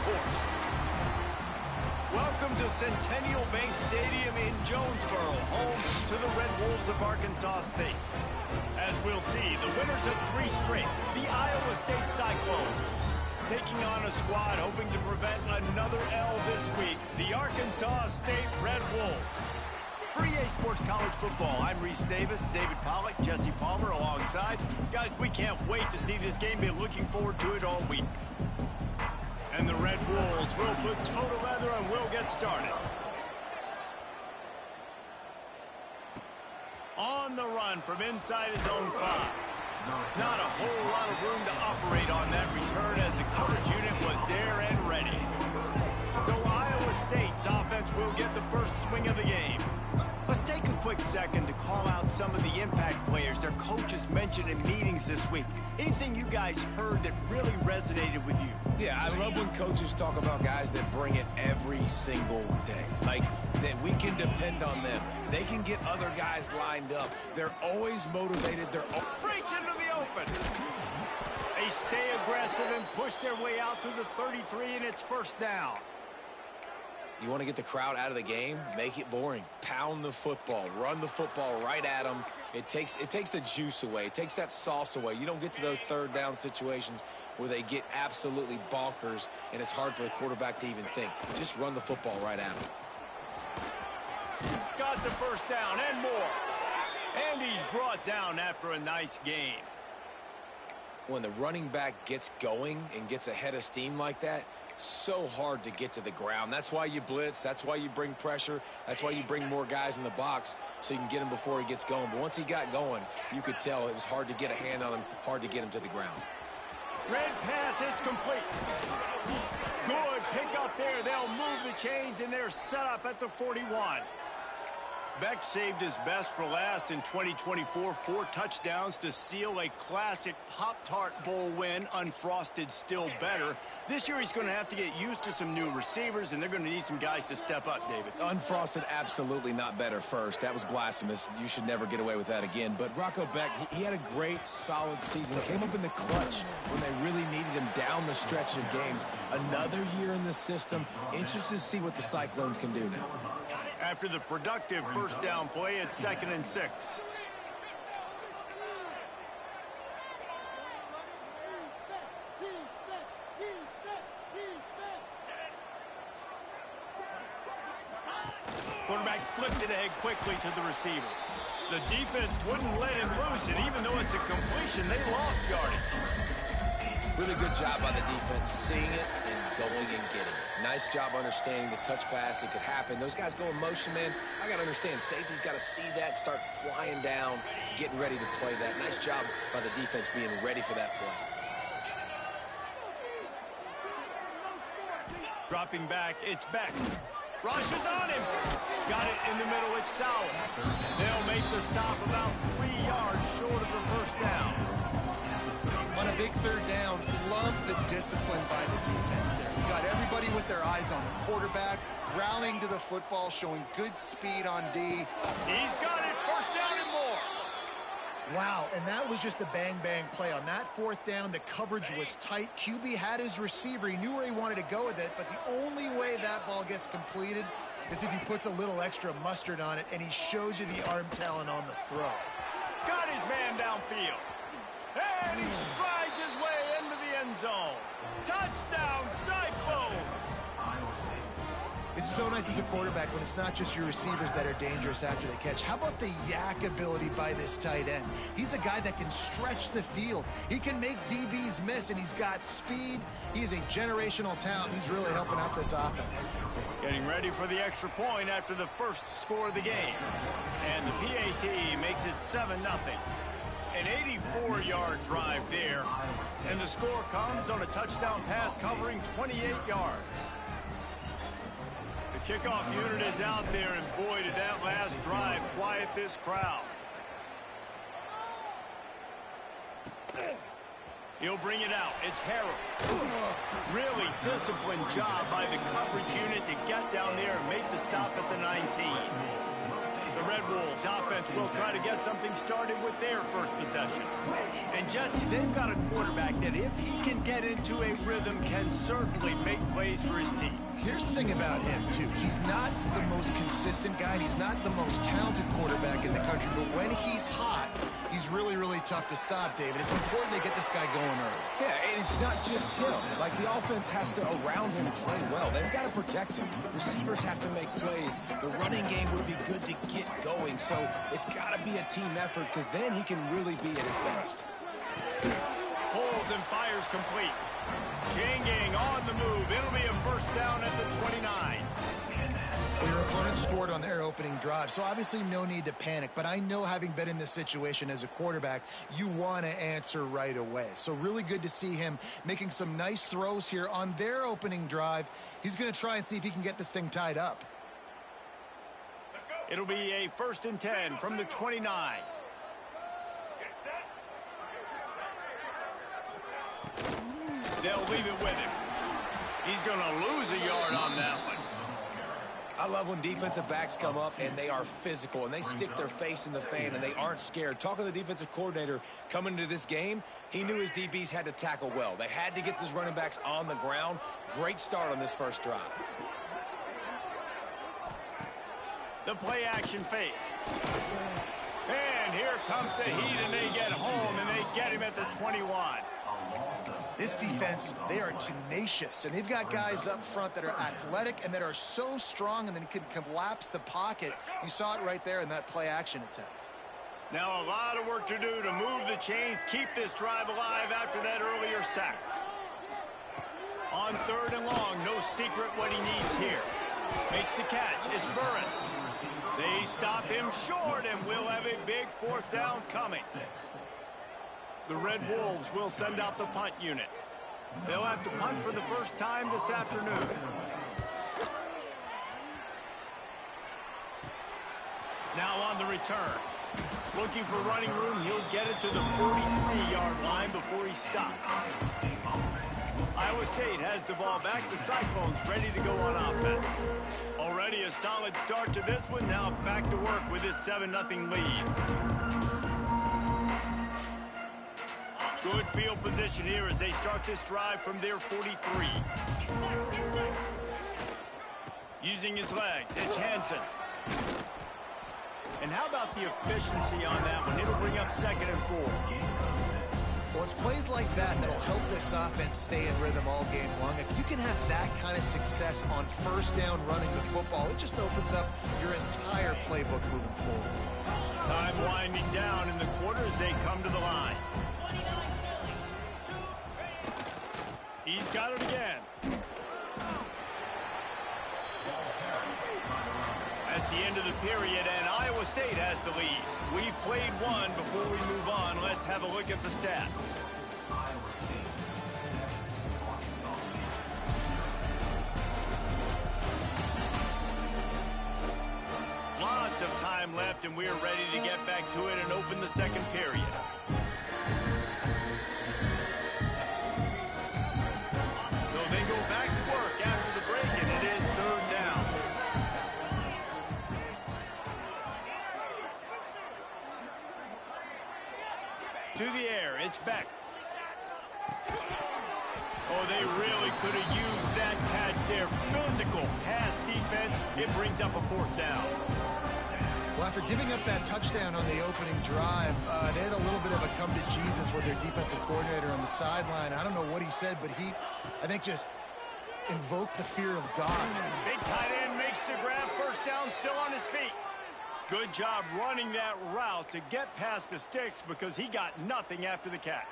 course. Welcome to Centennial Bank Stadium in Jonesboro, home to the Red Wolves of Arkansas State. As we'll see, the winners of 3 straight, the Iowa State Cyclones, taking on a squad hoping to prevent another L this week, the Arkansas State Red Wolves. For EA Sports College Football, I'm Reese Davis, David Pollack, Jesse Palmer alongside. Guys, we can't wait to see this game. Been looking forward to it all week. And the Red Wolves will put total leather and we'll get started. On the run from inside his own 5. Not a whole lot of room to operate on that return as the coverage unit was there and ready. So Iowa State's offense will get the first swing of the game. Let's take a quick second to call out some of the impact players their coaches mentioned in meetings this week. Anything you guys heard that really resonated with you? Yeah, I love when coaches talk about guys that bring it every single day. Like, that we can depend on them. They can get other guys lined up. They're always motivated. Breaks into the open. They stay aggressive and push their way out to the 33, and it's first down. You want to get the crowd out of the game? Make it boring. Pound the football. Run the football right at them. It takes the juice away. It takes that sauce away. You don't get to those third down situations where they get absolutely bonkers, and it's hard for the quarterback to even think. Just run the football right at them. Got the first down and more. And he's brought down after a nice game. When the running back gets going and gets ahead of steam like that, so hard to get to the ground. That's why you blitz. That's why you bring pressure. That's why you bring more guys in the box so you can get him before he gets going. But once he got going, you could tell it was hard to get a hand on him, hard to get him to the ground. Red pass, it's complete. Good pick up there. They'll move the chains, and they're set up at the 41. Beck saved his best for last in 2024. 4 touchdowns to seal a classic Pop-Tart Bowl win. Unfrosted, still better. This year he's going to have to get used to some new receivers, and they're going to need some guys to step up, David. Unfrosted, absolutely not better first. That was blasphemous. You should never get away with that again. But Rocco Beck, he had a great, solid season. He came up in the clutch when they really needed him down the stretch of games. Another year in the system. Interested to see what the Cyclones can do now. After the productive first down play, it's 2nd and 6. Quarterback flips it ahead quickly to the receiver. The defense wouldn't let him loose, and even though it's a completion, they lost yardage. Really good job by the defense, seeing it and going and getting it. Nice job understanding the touch pass. It could happen. Those guys go in motion, man. I got to understand, safety's got to see that, start flying down, getting ready to play that. Nice job by the defense being ready for that play. Dropping back, it's Beck. Rushes on him. Got it in the middle, it's Sauer. They'll make the stop about 3 yards short of the first down. On a big third down, love the discipline by the defense there. You got everybody with their eyes on the quarterback, rallying to the football, showing good speed on D. He's got it, first down and more. Wow, and that was just a bang-bang play. On that 4th down, the coverage was tight. QB had his receiver. He knew where he wanted to go with it, but the only way that ball gets completed is if he puts a little extra mustard on it, and he shows you the arm talent on the throw. Got his man downfield. And he strides his way into the end zone. Touchdown, Cyclones! It's so nice as a quarterback when it's not just your receivers that are dangerous after the catch. How about the yak ability by this tight end? He's a guy that can stretch the field. He can make DBs miss, and he's got speed. He's a generational talent. He's really helping out this offense. Getting ready for the extra point after the first score of the game. And the PAT makes it 7-0. An 84-yard drive there, and the score comes on a touchdown pass covering 28 yards. The kickoff unit is out there, and boy, did that last drive quiet this crowd. He'll bring it out. It's Harrell. Really disciplined job by the coverage unit to get down there and make the stop at the 19. The Red Wolves offense will try to get something started with their first possession. And Jesse, they've got a quarterback that if he can get into a rhythm can certainly make plays for his team. Here's the thing about him, too. He's not the most consistent guy. He's not the most talented quarterback in the country. But when he's hot, he's really, really tough to stop, David. It's important they get this guy going early. Yeah, and it's not just him. Like, the offense has to, around him, play well. They've got to protect him. Receivers have to make plays. The running game would be good to get going. So it's got to be a team effort because then he can really be at his best. Pulls and fires complete. Changing on the move. It'll be a first down at the 29. Well, your opponent scored on their opening drive, so obviously no need to panic. But I know, having been in this situation as a quarterback, you want to answer right away. So really good to see him making some nice throws here on their opening drive. He's going to try and see if he can get this thing tied up. It'll be a 1st and 10 from the 29. They'll leave it with him. He's going to lose a yard on that one. I love when defensive backs come up and they are physical and they stick their face in the fan and they aren't scared. Talking to the defensive coordinator coming into this game, he knew his DBs had to tackle well. They had to get these running backs on the ground. Great start on this first drive. The play action fake. And here comes the heat, and they get home, and they get him at the 21. This defense, they are tenacious, and they've got guys up front that are athletic and that are so strong and then can collapse the pocket. You saw it right there in that play action attempt. Now a lot of work to do to move the chains, keep this drive alive after that earlier sack. On 3rd and long, no secret what he needs here. Makes the catch. It's Burris. They stop him short, and we'll have a big 4th down coming. The Red Wolves will send out the punt unit. They'll have to punt for the first time this afternoon. Now on the return. Looking for running room, he'll get it to the 43-yard line before he stopped. Iowa State has the ball back. The Cyclones ready to go on offense. Already a solid start to this one. Now back to work with this 7-0 lead. Good field position here as they start this drive from their 43. Using his legs, it's Hansen. And how about the efficiency on that one? It'll bring up 2nd and 4. Well, it's plays like that that'll help this offense stay in rhythm all game long. If you can have that kind of success on 1st down running the football, it just opens up your entire playbook moving forward. Time winding down in the quarter as they come to the line. He's got it again. That's the end of the period, and Iowa State has the lead. We've played one. Before we move on, let's have a look at the stats. Lots of time left, and we're ready to get back to it and open the 2nd period. So they go back to work after the break, and it is 3rd down. To the air, it's Beck. Oh, they really could have used that catch there. Physical pass defense. It brings up a 4th down. Well, after giving up that touchdown on the opening drive, they had a little bit of a come to Jesus with their defensive coordinator on the sideline. I don't know what he said, but he, I think, just invoked the fear of God. Big tight end makes the grab. 1st down, still on his feet. Good job running that route to get past the sticks because he got nothing after the catch.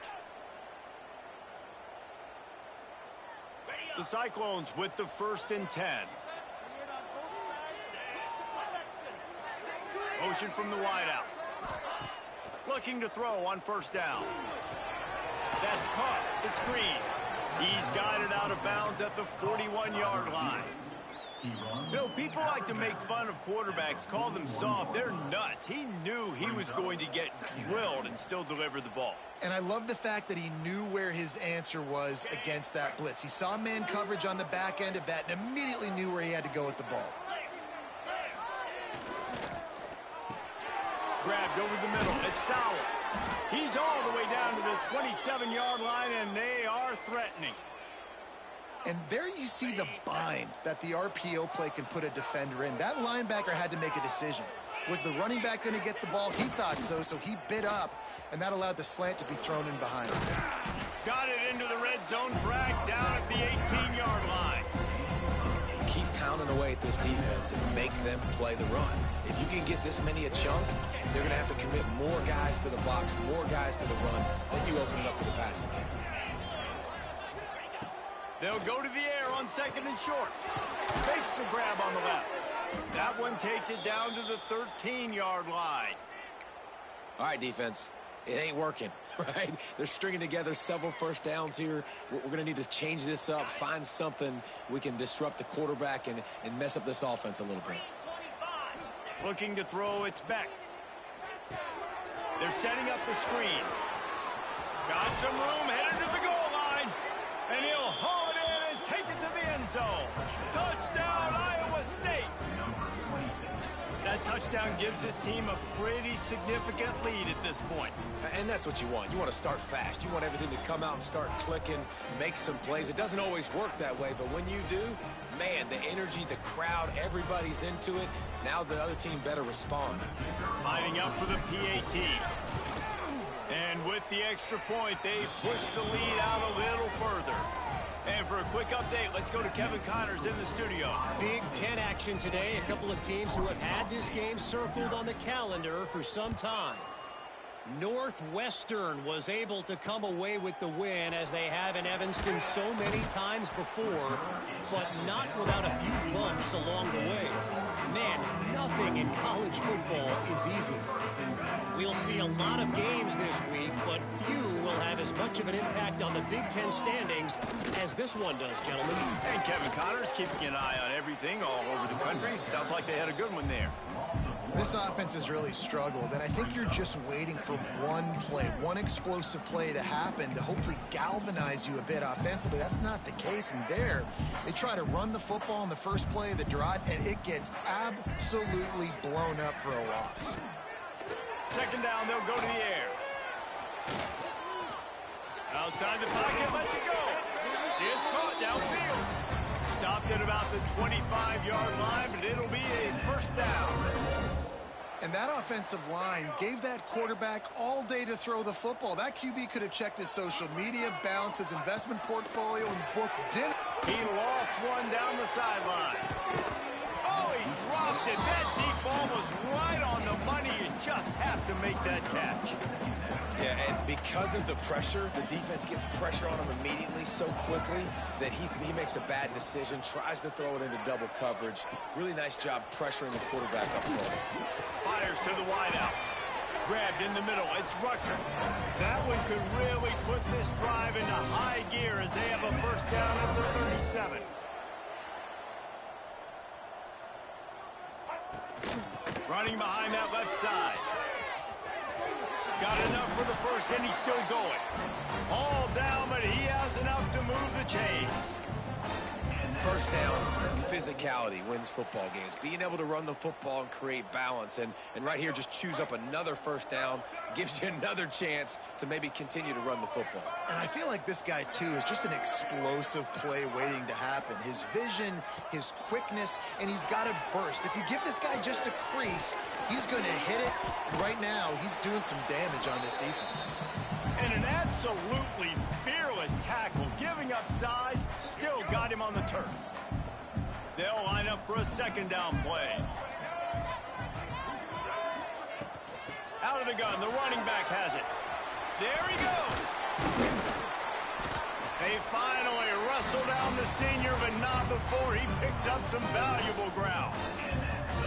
The Cyclones with the 1st and 10. Motion from the wideout. Looking to throw on 1st down. That's caught. It's Green. He's got it out of bounds at the 41-yard line. You know, people like to make fun of quarterbacks, call them soft. They're nuts. He knew he was going to get drilled and still deliver the ball. And I love the fact that he knew where his answer was against that blitz. He saw man coverage on the back end of that and immediately knew where he had to go with the ball. Grabbed over the middle. It's Sowell. He's all the way down to the 27-yard line, and they are threatening. And there you see the bind that the RPO play can put a defender in. That linebacker had to make a decision. Was the running back going to get the ball? He thought so, so he bit up, and that allowed the slant to be thrown in behind him. Got it into the red zone, dragged down at the 18-yard line. Keep pounding away at this defense and make them play the run. If you can get this many a chunk, they're going to have to commit more guys to the box, more guys to the run, then you open it up for the passing game. They'll go to the air on 2nd and short. Makes the grab on the left. That one takes it down to the 13-yard line. All right, defense. It ain't working, right? They're stringing together several first downs here. We're going to need to change this up, find something we can disrupt the quarterback and mess up this offense a little bit. Looking to throw, it's Beck. They're setting up the screen. Got some room, headed to the goal line. And he'll haul it in and take it to the end zone. Touchdown, Iowa State. That touchdown gives his team a pretty significant lead at this point. And that's what you want. You want to start fast. You want everything to come out and start clicking, make some plays. It doesn't always work that way, but when you do, man, the energy, the crowd, everybody's into it. Now the other team better respond. Lining up for the PAT. And with the extra point, they push the lead out a little further. And for a quick update, let's go to Kevin Connors in the studio. Big Ten action today. A couple of teams who have had this game circled on the calendar for some time. Northwestern was able to come away with the win, as they have in Evanston so many times before, but not without a few bumps along the way. Man, nothing in college football is easy. We'll see a lot of games this week, but few will have as much of an impact on the Big Ten standings as this one does, gentlemen. And Kevin Connors keeping an eye on everything all over the country. Sounds like they had a good one there. This offense has really struggled, and I think you're just waiting for one play, one explosive play to happen to hopefully galvanize you a bit offensively. That's not the case, and there they try to run the football in the first play of the drive, and it gets absolutely blown up for a loss. 2nd down, they'll go to the air. Outside the pocket, lets it go. It's caught downfield. Stopped at about the 25-yard line, but it'll be a 1st down. And that offensive line gave that quarterback all day to throw the football. That QB could have checked his social media, balanced his investment portfolio, and booked dinner. He lost one down the sideline. Oh, he dropped it. That deep ball was right on the money. You just have to make that catch. Yeah, and because of the pressure, the defense gets pressure on him immediately so quickly that he makes a bad decision, tries to throw it into double coverage. Really nice job pressuring the quarterback up front. Fires to the wideout. Grabbed in the middle. It's Rucker. That one could really put this drive into high gear as they have a 1st down at the 37. Running behind that left side. Got enough for the 1st, and he's still going. All down, but he has enough to move the chains. 1st down, physicality wins football games. Being able to run the football and create balance. And right here, just choose up another 1st down. Gives you another chance to maybe continue to run the football. And I feel like this guy, too, is just an explosive play waiting to happen. His vision, his quickness, and he's got to burst. If you give this guy just a crease, he's going to hit it. And right now, he's doing some damage on this defense. And an absolutely fearless tackle, giving up size, still got him on the turf. They'll line up for a 2nd down play. Out of the gun, the running back has it. There he goes. They finally wrestle down the senior, but not before he picks up some valuable ground.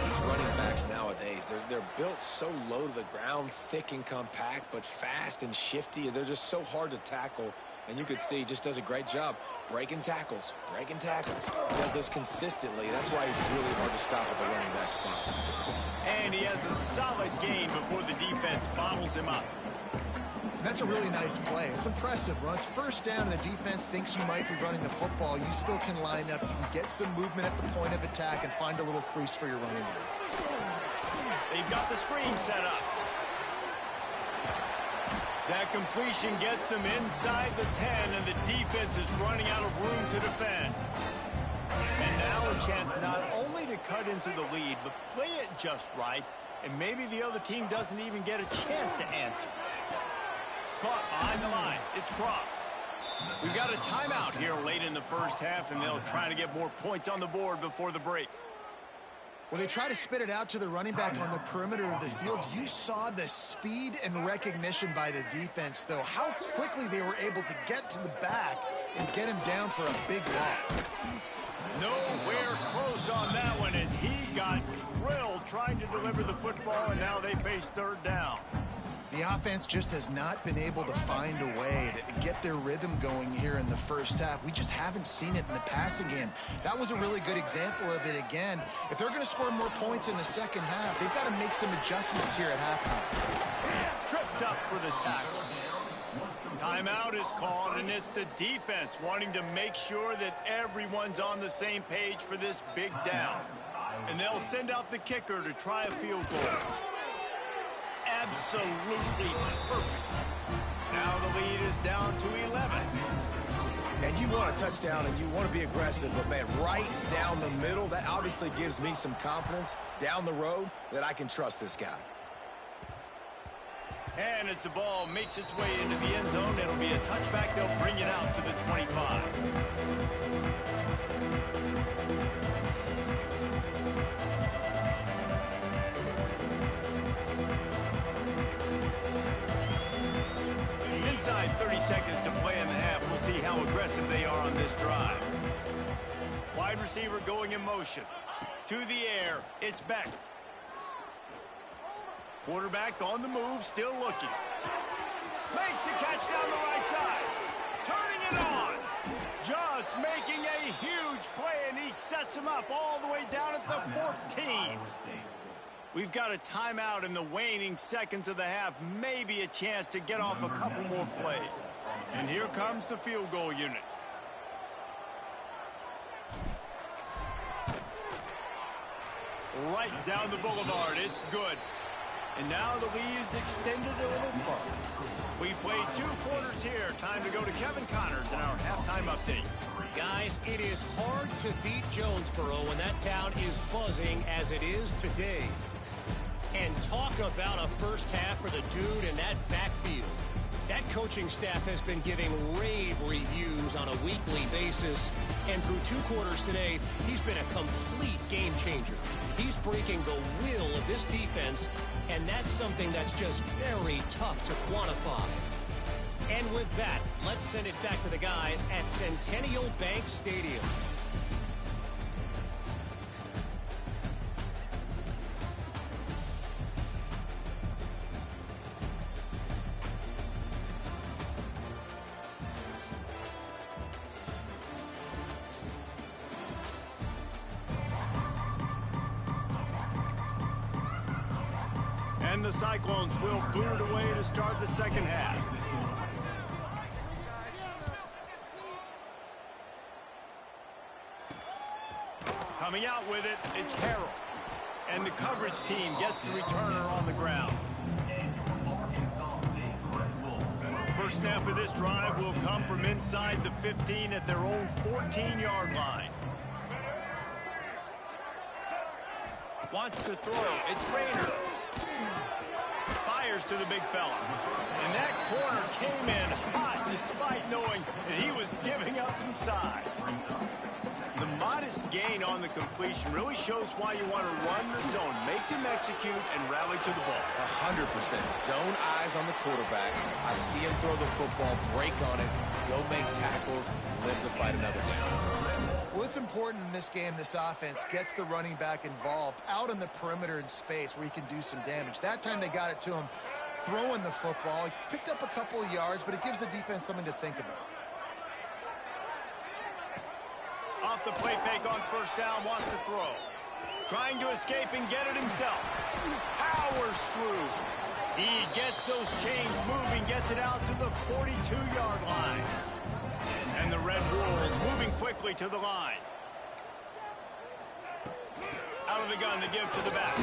These running backs nowadays, they're built so low to the ground, thick and compact, but fast and shifty. They're just so hard to tackle. And you could see he just does a great job breaking tackles, breaking tackles. He does this consistently. That's why he's really hard to stop at the running back spot. And he has a solid gain before the defense bottles him up. That's a really nice play. It's impressive. Runs 1st down, and the defense thinks you might be running the football. You still can line up. You can get some movement at the point of attack and find a little crease for your running back. They've got the screen set up. That completion gets them inside the 10, and the defense is running out of room to defend. And now a chance not only to cut into the lead, but play it just right, and maybe the other team doesn't even get a chance to answer. Caught behind the line. It's Cross. We've got a timeout here late in the first half, and they'll try to get more points on the board before the break. Well, they try to spit it out to the running back on the perimeter of the field. You saw the speed and recognition by the defense, though, how quickly they were able to get to the back and get him down for a big loss. Nowhere close on that one as he got drilled trying to deliver the football, and now they face third down. The offense just has not been able to find a way to get their rhythm going here in the first half. We just haven't seen it in the passing game. That was a really good example of it again. If they're going to score more points in the second half, they've got to make some adjustments here at halftime. Tripped up for the tackle. Timeout is called, and it's the defense wanting to make sure that everyone's on the same page for this big down. And they'll send out the kicker to try a field goal. Absolutely perfect. Now the lead is down to 11. And you want a touchdown and you want to be aggressive, but man, right down the middle, that obviously gives me some confidence down the road that I can trust this guy. And as the ball makes its way into the end zone, it'll be a touchback. They'll bring it out to the 25. Inside 30 seconds to play in the half. We'll see how aggressive they are on this drive. Wide receiver going in motion. To the air. It's Beck. Quarterback on the move, still looking. Makes the catch down the right side. Turning it on. Just making a huge play, and he sets him up all the way down at the 14. We've got a timeout in the waning seconds of the half. Maybe a chance to get off a couple more plays. And here comes the field goal unit. Right down the boulevard. It's good. And now the lead is extended a little further. We played 2 quarters here. Time to go to Kevin Connors in our halftime update. Guys, it is hard to beat Jonesboro when that town is buzzing as it is today. And talk about a first half for the dude in that backfield. That coaching staff has been giving rave reviews on a weekly basis. And through 2 quarters today, he's been a complete game changer. He's breaking the will of this defense, and that's something that's just very tough to quantify. And with that, let's send it back to the guys at Centennial Bank Stadium. And the Cyclones will boot it away to start the second half. Coming out with it, it's Harrell. And the coverage team gets the returner on the ground. First snap of this drive will come from inside the 15 at their own 14-yard line. Wants to throw. It's Rayner. Fires to the big fella. And that corner came in hot despite knowing that he was giving up some size. The modest gain on the completion really shows why you want to run the zone, make them execute, and rally to the ball. 100%. Zone eyes on the quarterback. I see him throw the football, break on it, go make tackles, live to fight another down. Well, it's important in this game this offense gets the running back involved out on the perimeter in space where he can do some damage. That time they got it to him throwing the football. He picked up a couple of yards, but it gives the defense something to think about. Off the play fake on first down, wants to throw. Trying to escape and get it himself. Powers through. He gets those chains moving, gets it out to the 42-yard line. And the Red Wolves moving quickly to the line. Out of the gun to give to the back.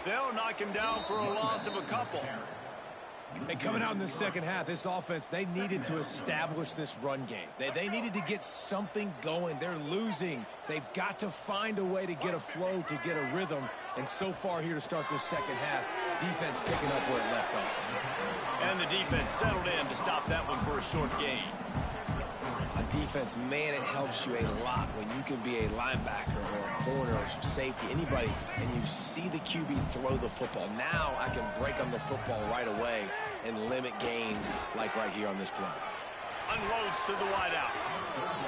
They'll knock him down for a loss of a couple. And coming out in the second half, this offense, they needed to establish this run game. They needed to get something going. They're losing. They've got to find a way to get a flow, to get a rhythm. And so far here to start this second half, defense picking up where it left off. And the defense settled in to stop that one for a short gain. On defense, man, it helps you a lot when you can be a linebacker or a corner or some safety, anybody, and you see the QB throw the football. Now I can break on the football right away and limit gains like right here on this play. Unloads to the wideout.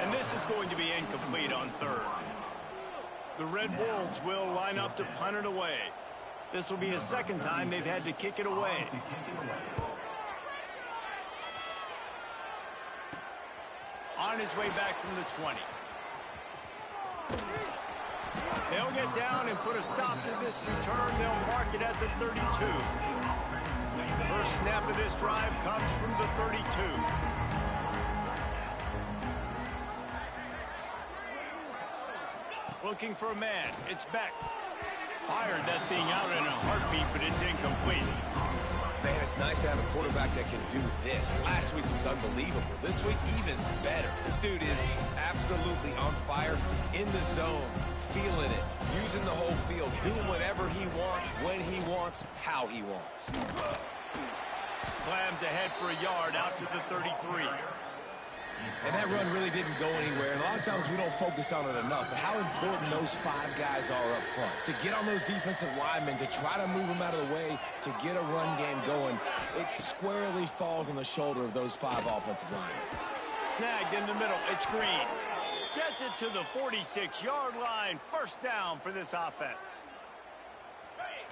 And this is going to be incomplete on third. The Red Wolves will line up to punt it away. This will be the second time they've had to kick it away. On his way back from the 20. They'll get down and put a stop to this return. They'll mark it at the 32. First snap of this drive comes from the 32. Looking for a man. It's Beck. Fired that thing out in a heartbeat, but it's incomplete. Man, it's nice to have a quarterback that can do this. Last week was unbelievable. This week, even better. This dude is absolutely on fire, in the zone, feeling it, using the whole field, doing whatever he wants, when he wants, how he wants. Slams ahead for a yard out to the 33. And that run really didn't go anywhere. And a lot of times we don't focus on it enough. But how important those 5 guys are up front. To get on those defensive linemen, to try to move them out of the way, to get a run game going, it squarely falls on the shoulder of those 5 offensive linemen. Snagged in the middle. It's Green. Gets it to the 46-yard line. First down for this offense.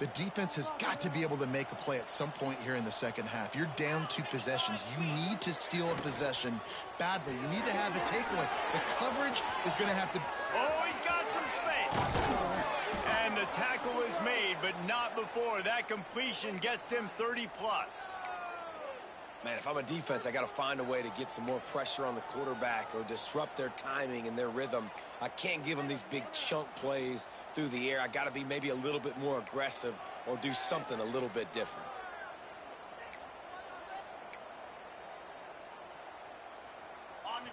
The defense has got to be able to make a play at some point here in the second half. You're down 2 possessions. You need to steal a possession badly. You need to have a takeaway. The coverage is going to have to... Oh, he's got some space. And the tackle is made, but not before. That completion gets them 30-plus. Man, if I'm a defense, I got to find a way to get some more pressure on the quarterback or disrupt their timing and their rhythm. I can't give them these big chunk plays through the air. I got to be maybe a little bit more aggressive or do something a little bit different.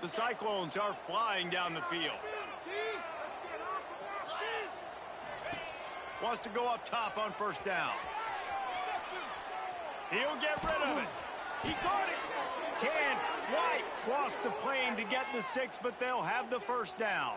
The Cyclones are flying down the field. Wants to go up top on first down. He'll get rid of it. He caught it. Can White cross the plane to get the 6, but they'll have the first down.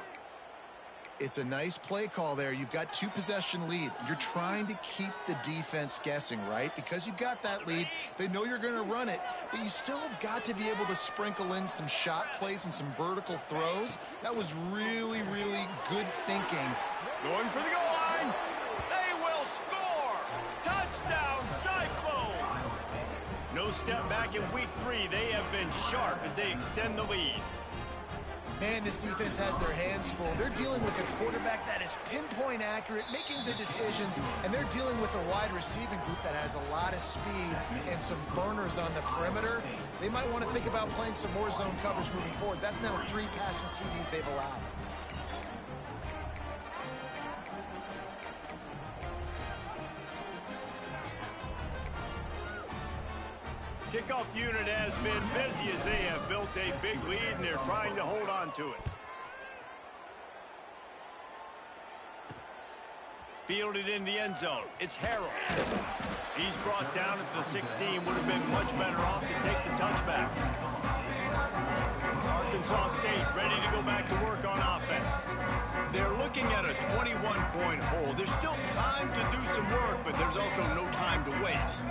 It's a nice play call there. You've got 2-possession lead. You're trying to keep the defense guessing, right? Because you've got that lead. They know you're going to run it, but you still have got to be able to sprinkle in some shot plays and some vertical throws. That was really, really good thinking. Going for the goal line. They will score. Touchdown, Cyclones. No step back in week 3. They have been sharp as they extend the lead. Man, this defense has their hands full. They're dealing with a quarterback that is pinpoint accurate, making good decisions, and they're dealing with a wide receiving group that has a lot of speed and some burners on the perimeter. They might want to think about playing some more zone coverage moving forward. That's now 3 passing TDs they've allowed. Kickoff unit has been busy as they have built a big lead, and they're trying to hold on to it. Fielded in the end zone. It's Harrell. He's brought down at the 16. Would have been much better off to take the touchback. Arkansas State ready to go back to work on offense. They're looking at a 21-point hole. There's still time to do some work, but there's also no time to waste.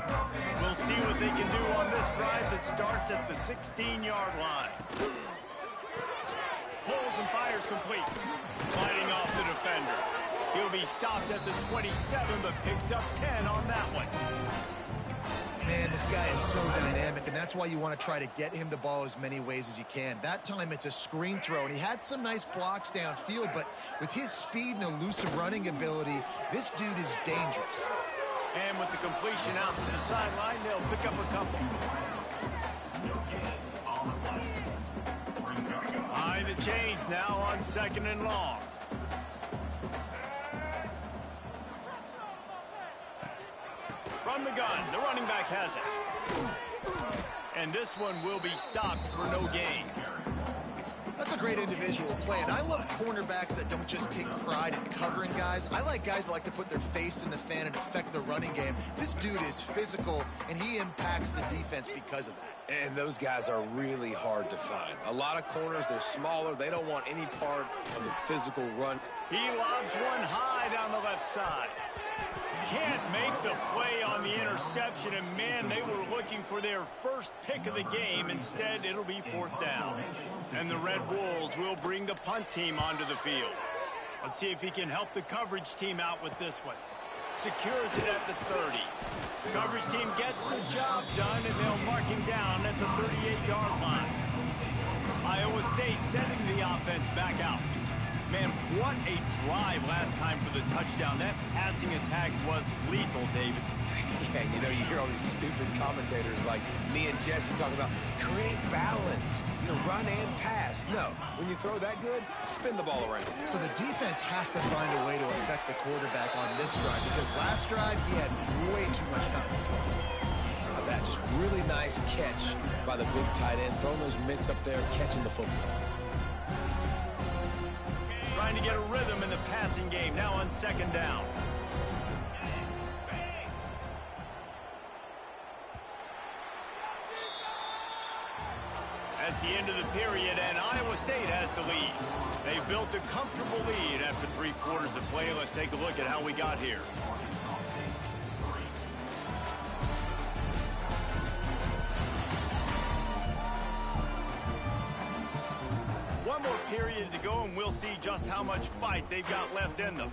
We'll see what they can do on this drive that starts at the 16-yard line. Pulls and fires complete. Fighting off the defender. He'll be stopped at the 27, but picks up 10 on that one. Man, this guy is so dynamic, and that's why you want to try to get him the ball as many ways as you can. That time, it's a screen throw, and he had some nice blocks downfield, but with his speed and elusive running ability, this dude is dangerous. And with the completion out to the sideline, they'll pick up a couple. Behind the chains now on 2nd and long. From the gun, the running back has it. And this one will be stopped for no gain. That's a great individual play, and I love cornerbacks that don't just take pride in covering guys. I like guys that like to put their face in the fan and affect the running game. This dude is physical, and he impacts the defense because of that. And those guys are really hard to find. A lot of corners, they're smaller. They don't want any part of the physical run. He lobs one high down the left side. Can't make the play on the interception, and man, they were looking for their first pick of the game. Instead, it'll be 4th down. And the Red Wolves will bring the punt team onto the field. Let's see if he can help the coverage team out with this one. Secures it at the 30. Coverage team gets the job done, and they'll mark him down at the 38-yard line. Iowa State sending the offense back out. Man, what a drive last time for the touchdown. That passing attack was lethal, David. Yeah, you know, you hear all these stupid commentators like me and Jesse talking about create balance, you know, run and pass. No, when you throw that good, spin the ball around. So the defense has to find a way to affect the quarterback on this drive, because last drive he had way too much time to throw. Now that just really nice catch by the big tight end, throwing those mitts up there, catching the football. Trying to get a rhythm in the passing game, now on 2nd down. That's the end of the period, and Iowa State has the lead. They built a comfortable lead after 3 quarters of play. Let's take a look at how we got here. One more period to go, and we'll see just how much fight they've got left in them.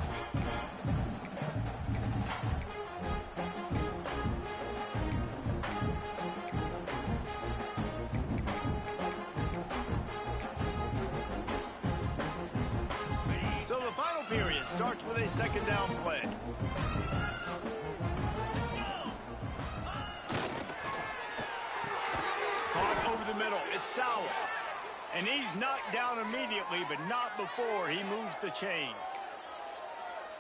So the final period starts with a 2nd down play. Caught over the middle. It's Sauer. And he's knocked down immediately, but not before he moves the chains.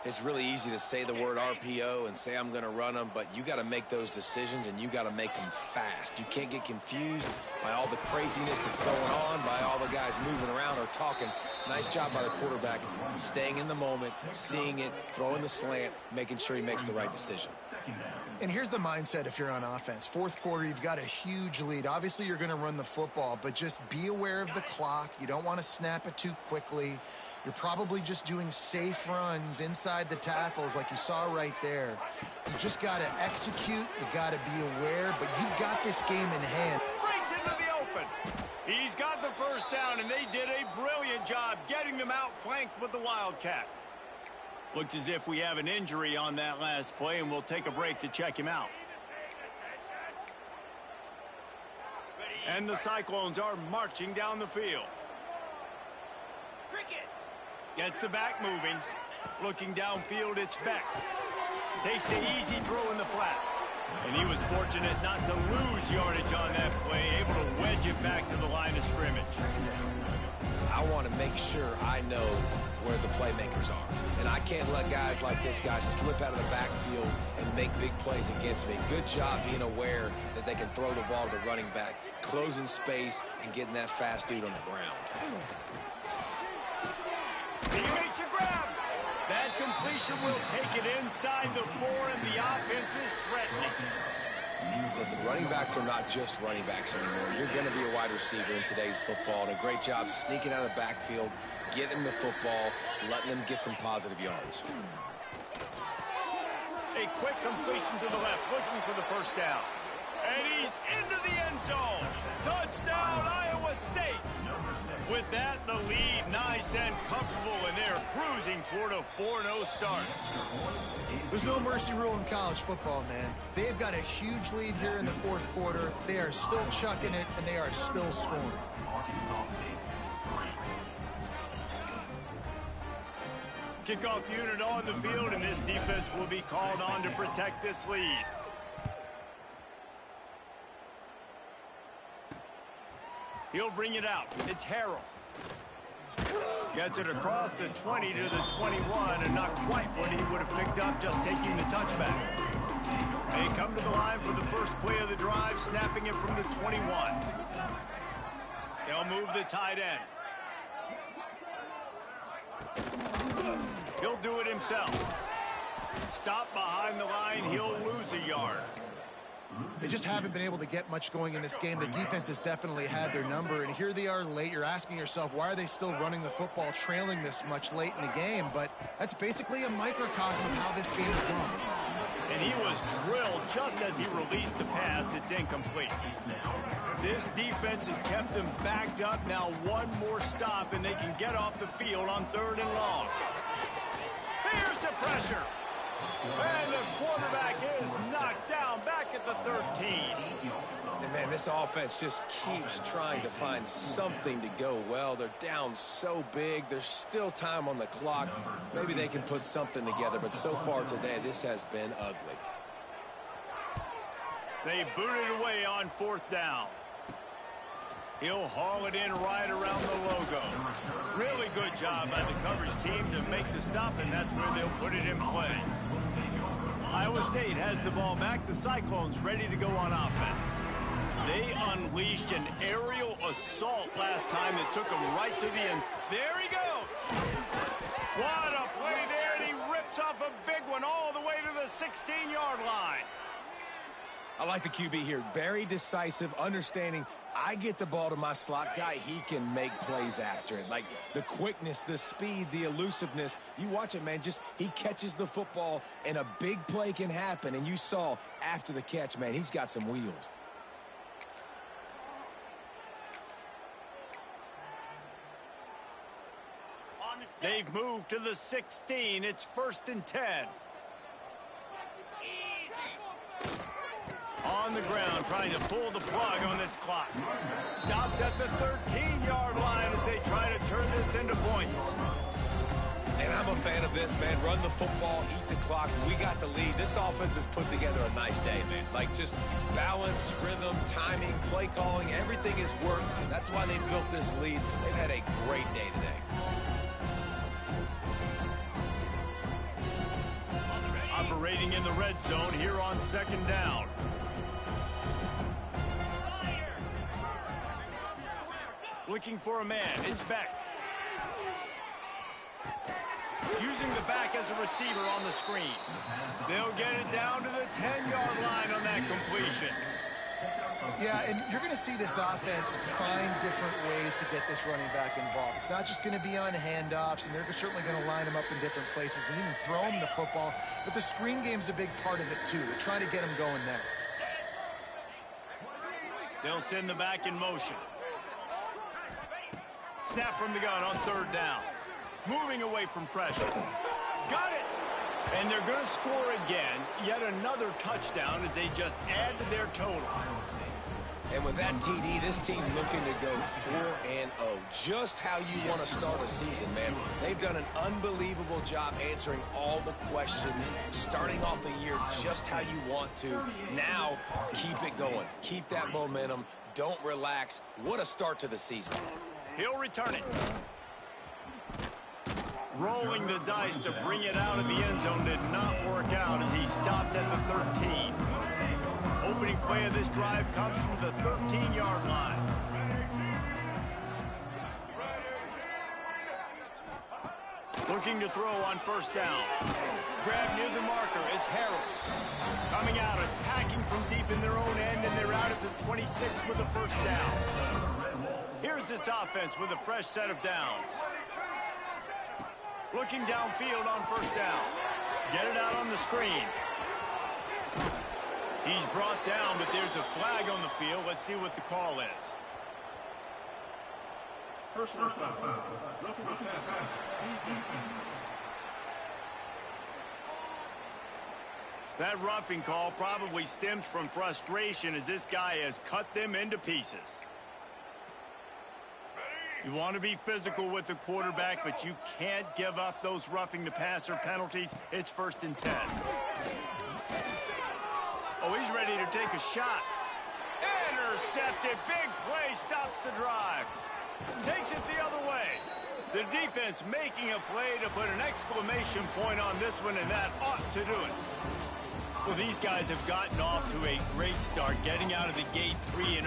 It's really easy to say the word RPO and say I'm going to run them, but you got to make those decisions, and you got to make them fast. You can't get confused by all the craziness that's going on, by all the guys moving around or talking. Nice job by the quarterback, staying in the moment, seeing it, throwing the slant, making sure he makes the right decision. And here's the mindset if you're on offense. 4th quarter, you've got a huge lead. Obviously, you're going to run the football, but just be aware of the clock. You don't want to snap it too quickly. You're probably just doing safe runs inside the tackles like you saw right there. You just got to execute. You got to be aware, but you've got this game in hand. Breaks into the open. He's got the 1st down, and they did a brilliant job getting them out flanked with the Wildcat. Looks as if we have an injury on that last play, and we'll take a break to check him out. And the Cyclones are marching down the field. Gets the back moving. Looking downfield, it's Beck. Takes the easy throw in the flat. And he was fortunate not to lose yardage on that play, able to wedge it back to the line of scrimmage. I want to make sure I know where the playmakers are. And I can't let guys like this guy slip out of the backfield and make big plays against me. Good job being aware that they can throw the ball to the running back, closing space, and getting that fast dude on the ground. He makes a grab. That completion will take it inside the 4, and the offense is threatening. Listen, running backs are not just running backs anymore. You're going to be a wide receiver in today's football, and a great job sneaking out of the backfield, getting the football, letting them get some positive yards. A quick completion to the left, looking for the 1st down. And he's into the end zone. Touchdown, Iowa State. With that, the lead nice and comfortable, and they're cruising toward a 4-0 start. There's no mercy rule in college football, man. They've got a huge lead here in the 4th quarter. They are still chucking it, and they are still scoring. Kickoff unit on the field, and this defense will be called on to protect this lead. He'll bring it out. It's Harrell. Gets it across the 20 to the 21, and not quite what he would have picked up just taking the touchback. They come to the line for the first play of the drive, snapping it from the 21. They'll move the tight end. He'll do it himself. Stop behind the line. He'll lose a yard. They just haven't been able to get much going in this game. The defense has definitely had their number, and here they are late. You're asking yourself, why are they still running the football, trailing this much late in the game? But that's basically a microcosm of how this game has gone. And he was drilled just as he released the pass. It's incomplete. This defense has kept them backed up. Now one more stop, and they can get off the field on 3rd and long. Here's the pressure. And the quarterback is knocked down back at the 13. And, man, this offense just keeps trying to find something to go well. They're down so big. There's still time on the clock. Maybe they can put something together, but so far today, this has been ugly. They boot it away on 4th down. He'll haul it in right around the logo. Really good job by the coverage team to make the stop, and that's where they'll put it in play. Iowa State has the ball back. The Cyclones ready to go on offense. They unleashed an aerial assault last time that took them right to the end. There he goes. What a play there, and he rips off a big one all the way to the 16-yard line. I like the QB here. Very decisive, understanding I get the ball to my slot guy, he can make plays after it. Like the quickness, the speed, the elusiveness. You watch it, man, just he catches the football and a big play can happen. And you saw after the catch, man, he's got some wheels. They've moved to the 16. It's 1st and 10. On the ground, trying to pull the plug on this clock. Stopped at the 13-yard line as they try to turn this into points. And I'm a fan of this, man. Run the football, eat the clock. We got the lead. This offense has put together a nice day, man. Like just balance, rhythm, timing, play calling, everything has worked. That's why they built this lead. They've had a great day today. Operating in the red zone here on 2nd down. Looking for a man. It's Beck. Using the back as a receiver on the screen. They'll get it down to the 10-yard line on that completion. Yeah, and you're going to see this offense find different ways to get this running back involved. It's not just going to be on handoffs, and they're certainly going to line him up in different places and even throw him the football. But the screen game's a big part of it, too. They're trying to get him going there. They'll send the back in motion. Snap from the gun on 3rd down. Moving away from pressure. Got it! And they're going to score again. Yet another touchdown as they just add to their total. And with that TD, this team looking to go 4-0. Just how you want to start a season, man. They've done an unbelievable job answering all the questions, starting off the year just how you want to. Now, keep it going. Keep that momentum. Don't relax. What a start to the season. He'll return it. Rolling the dice to bring it out of the end zone did not work out as he stopped at the 13. Opening play of this drive comes from the 13-yard line. Looking to throw on 1st down. Grab near the marker. It's Harrell. Coming out, attacking from deep in their own end, and they're out at the 26 with a 1st down. Here's this offense with a fresh set of downs. Looking downfield on 1st down. Get it out on the screen. He's brought down, but there's a flag on the field. Let's see what the call is. That roughing call probably stems from frustration as this guy has cut them into pieces. You want to be physical with the quarterback, but you can't give up those roughing the passer penalties. It's 1st and 10. Oh, he's ready to take a shot. Intercepted. Big play stops the drive. Takes it the other way. The defense making a play to put an exclamation point on this one, and that ought to do it. Well, these guys have gotten off to a great start, getting out of the gate 3-0.